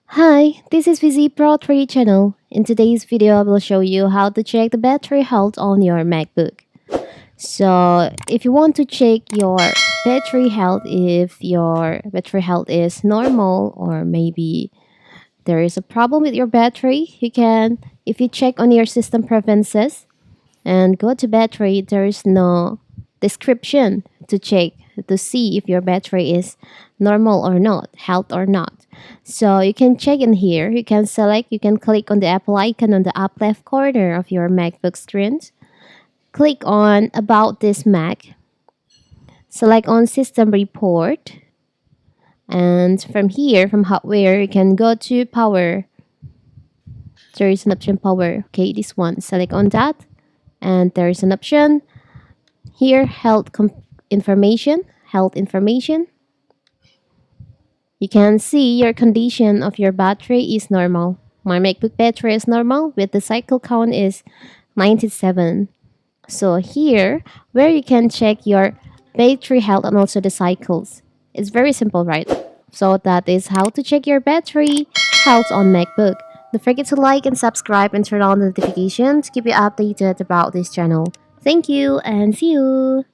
Hi, this is VZ Pro 3 channel. In today's video, I will show you how to check the battery health on your MacBook. So, if you want to check your battery health, if your battery health is normal or maybe there is a problem with your battery, if you check on your system preferences and go to battery, there is no description to check to see if your battery is normal or not, health or not. So you can check in here. You can click on the Apple icon on the up left corner of your MacBook screen. Click on About this Mac. Select on System Report. And from here, from Hardware, you can go to Power. There is an option Power. Okay, this one. Select on that. And there is an option here, information, health information. You can see your condition of your battery is normal. My MacBook battery is normal with the cycle count is 97. So here, where you can check your battery health and also the cycles. It's very simple, right? So that is how to check your battery health on MacBook. Don't forget to like and subscribe and turn on the notifications to keep you updated about this channel. Thank you and see you!